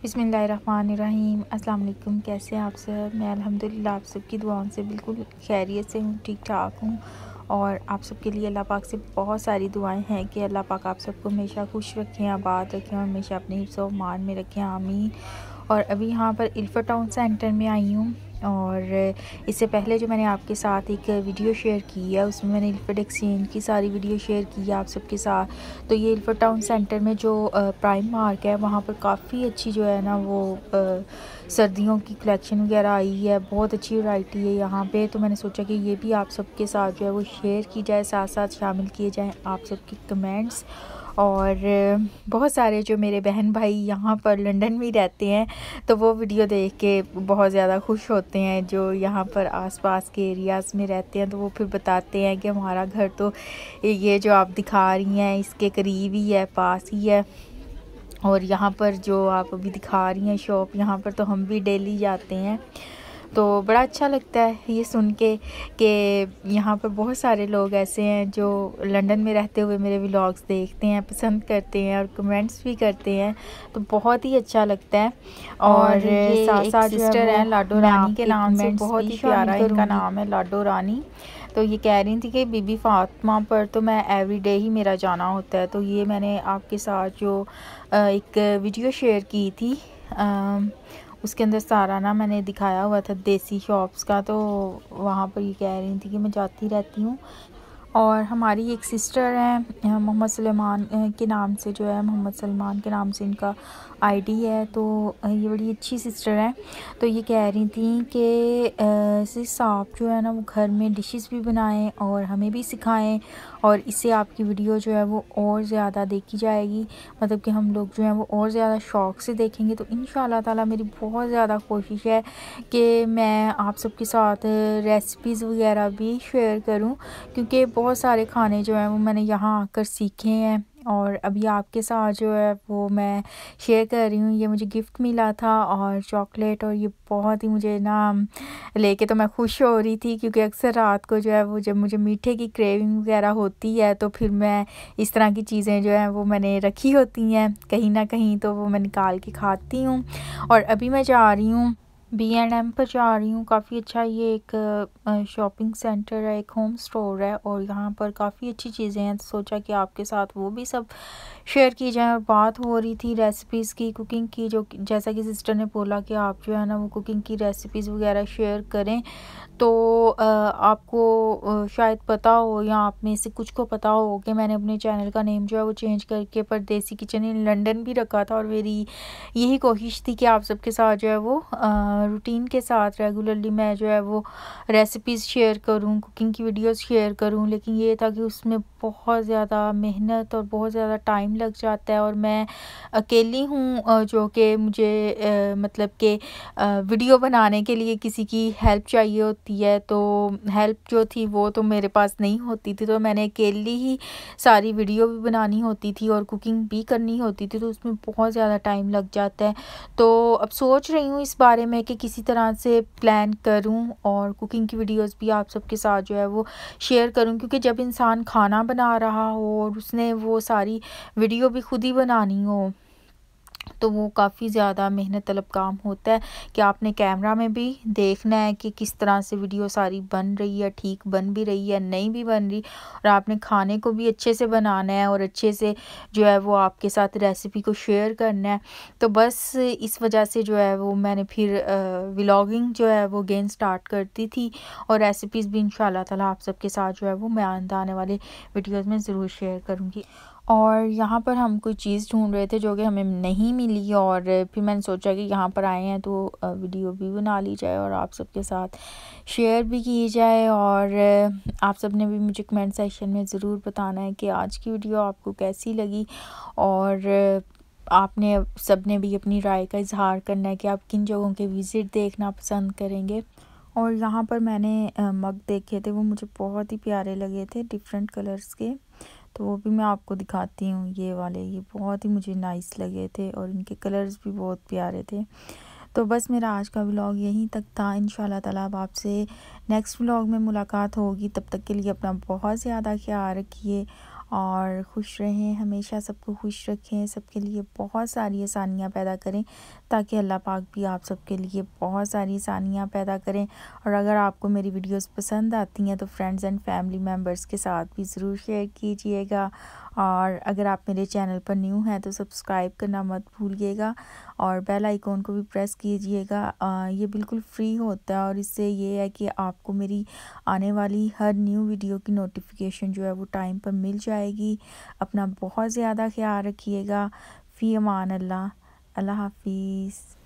बिस्मिल्लाहिर्रहमानिर्रहीम। अस्सलाम वालेकुम। कैसे हैं आप सब? मैं अल्हम्दुलिल्लाह आप सबकी दुआओं से बिल्कुल खैरियत से हूँ, ठीक ठाक हूँ। और आप सबके लिए अल्लाह पाक से बहुत सारी दुआएं हैं कि अल्लाह पाक आप सबको हमेशा खुश रखें, आबाद रखें और हमेशा अपने हिफ्ज़ व अमान में रखें, आमीन। और अभी यहाँ पर इल्फा टाउन सेंटर में आई हूँ। और इससे पहले जो मैंने आपके साथ एक वीडियो शेयर की है, उसमें मैंने इल्फर्ट एक्सचेंज की सारी वीडियो शेयर की है आप सबके साथ। तो ये इल्फा टाउन सेंटर में जो प्राइम मार्क है, वहाँ पर काफ़ी अच्छी जो है ना वो सर्दियों की कलेक्शन वगैरह आई है। बहुत अच्छी वैरायटी है यहाँ पे। तो मैंने सोचा कि ये भी आप सबके साथ जो है वो शेयर की जाए, साथ साथ शामिल किए जाएँ आप सबके कमेंट्स। और बहुत सारे जो मेरे बहन भाई यहाँ पर लंदन में रहते हैं, तो वो वीडियो देख के बहुत ज़्यादा खुश होते हैं। जो यहाँ पर आसपास के एरियाज़ में रहते हैं, तो वो फिर बताते हैं कि हमारा घर तो ये जो आप दिखा रही हैं इसके करीब ही है, पास ही है। और यहाँ पर जो आप अभी दिखा रही हैं शॉप, यहाँ पर तो हम भी डेली जाते हैं। तो बड़ा अच्छा लगता है ये सुन के कि यहाँ पर बहुत सारे लोग ऐसे हैं जो लंदन में रहते हुए मेरे व्लॉग्स देखते हैं, पसंद करते हैं और कमेंट्स भी करते हैं। तो बहुत ही अच्छा लगता है। और ये साथ एक साथ सिस्टर हैं लाडो रानी के नाम से, बहुत ही प्यारा इनका नाम है लाडो रानी। तो ये कह रही थी कि बीबी फातिमा पर तो मैं एवरीडे ही मेरा जाना होता है। तो ये मैंने आपके साथ जो एक वीडियो शेयर की थी, उसके अंदर सारा ना मैंने दिखाया हुआ था देसी शॉप्स का। तो वहाँ पर ये कह रही थी कि मैं जाती रहती हूँ। और हमारी एक सिस्टर हैं मोहम्मद सलेमान के नाम से, जो है मोहम्मद सलमान के नाम से इनका आईडी है। तो ये बड़ी अच्छी सिस्टर हैं। तो ये कह रही थी कि सिर्फ आप जो है ना वो घर में डिशेस भी बनाएं और हमें भी सिखाएं, और इससे आपकी वीडियो जो है वो और ज़्यादा देखी जाएगी। मतलब कि हम लोग जो है वो और ज़्यादा शौक़ से देखेंगे। तो इंशाल्लाह ताला मेरी बहुत ज़्यादा कोशिश है कि मैं आप सबके साथ रेसिपीज़ वगैरह भी शेयर करूं, क्योंकि बहुत सारे खाने जो हैं वो मैंने यहाँ आकर सीखे हैं और अभी आपके साथ जो है वो मैं शेयर कर रही हूँ। ये मुझे गिफ्ट मिला था और चॉकलेट, और ये बहुत ही मुझे ना लेके तो मैं खुश हो रही थी, क्योंकि अक्सर रात को जो है वो जब मुझे मीठे की क्रेविंग वगैरह होती है, तो फिर मैं इस तरह की चीज़ें जो हैं वो मैंने रखी होती हैं कहीं ना कहीं, तो वो मैं निकाल के खाती हूँ। और अभी मैं जा रही हूँ B&M पर जा रही हूँ। काफ़ी अच्छा ये एक शॉपिंग सेंटर है, एक होम स्टोर है, और यहाँ पर काफ़ी अच्छी चीज़ें हैं। तो सोचा कि आपके साथ वो भी सब शेयर की जाए। और बात हो रही थी रेसिपीज़ की, कुकिंग की, जो जैसा कि सिस्टर ने बोला कि आप जो है ना वो कुकिंग की रेसिपीज़ वगैरह शेयर करें। तो आपको शायद पता हो, या आप में से कुछ को पता हो कि मैंने अपने चैनल का नेम जो है वो चेंज करके परदेसी किचन इन लंदन भी रखा था। और मेरी यही कोशिश थी कि आप सबके साथ जो है वो रूटीन के साथ रेगुलरली मैं जो है वो रेसिपीज़ शेयर करूं, कुकिंग की वीडियोस शेयर करूं। लेकिन ये था कि उसमें बहुत ज़्यादा मेहनत और बहुत ज़्यादा टाइम लग जाता है, और मैं अकेली हूँ जो कि मुझे मतलब कि वीडियो बनाने के लिए किसी की हेल्प चाहिए होती है। तो हेल्प जो थी वो तो मेरे पास नहीं होती थी, तो मैंने अकेली ही सारी वीडियो भी बनानी होती थी और कुकिंग भी करनी होती थी। तो उसमें बहुत ज़्यादा टाइम लग जाता है। तो अब सोच रही हूँ इस बारे में कि किसी तरह से प्लान करूँ और कुकिंग की वीडियोस भी आप सबके साथ जो है वो शेयर करूँ, क्योंकि जब इंसान खाना बना रहा हो और उसने वो सारी वीडियो भी खुद ही बनानी हो, तो वो काफ़ी ज़्यादा मेहनत तलब काम होता है कि आपने कैमरा में भी देखना है कि किस तरह से वीडियो सारी बन रही है, ठीक बन भी रही है, नहीं भी बन रही, और आपने खाने को भी अच्छे से बनाना है और अच्छे से जो है वो आपके साथ रेसिपी को शेयर करना है। तो बस इस वजह से जो है वो मैंने फिर व्लॉगिंग जो है वो अगेन स्टार्ट करती थी, और रेसिपीज़ भी इंशाल्लाह ताला आप सबके साथ जो है वो मैं आने वाले वीडियोज़ में ज़रूर शेयर करूँगी। और यहाँ पर हम कोई चीज़ ढूंढ रहे थे जो कि हमें नहीं मिली, और फिर मैंने सोचा कि यहाँ पर आए हैं तो वीडियो भी बना ली जाए और आप सबके साथ शेयर भी की जाए। और आप सब ने भी मुझे कमेंट सेक्शन में ज़रूर बताना है कि आज की वीडियो आपको कैसी लगी, और आपने सब ने भी अपनी राय का इजहार करना है कि आप किन जगहों के विज़िट देखना पसंद करेंगे। और यहाँ पर मैंने मग देखे थे, वो मुझे बहुत ही प्यारे लगे थे, डिफरेंट कलर्स के। तो वो भी मैं आपको दिखाती हूँ। ये वाले, ये बहुत ही मुझे नाइस लगे थे और इनके कलर्स भी बहुत प्यारे थे। तो बस मेरा आज का व्लॉग यहीं तक था। इंशाल्लाह ताला अब आपसे नेक्स्ट व्लॉग में मुलाकात होगी। तब तक के लिए अपना बहुत ज़्यादा ख्याल रखिए और खुश रहें, हमेशा सबको खुश रखें, सबके लिए बहुत सारी आसानियाँ पैदा करें ताकि अल्लाह पाक भी आप सबके लिए बहुत सारी आसानियाँ पैदा करें। और अगर आपको मेरी वीडियोस पसंद आती हैं तो फ्रेंड्स एंड फैमिली मेम्बर्स के साथ भी ज़रूर शेयर कीजिएगा। और अगर आप मेरे चैनल पर न्यू हैं तो सब्सक्राइब करना मत भूलिएगा और बेल आइकॉन को भी प्रेस कीजिएगा। ये बिल्कुल फ्री होता है और इससे ये है कि आपको मेरी आने वाली हर न्यू वीडियो की नोटिफिकेशन जो है वो टाइम पर मिल जाएगी। अपना बहुत ज़्यादा ख्याल रखिएगा। फ़ी अमान अल्लाह। अल्लाह हाफिज़।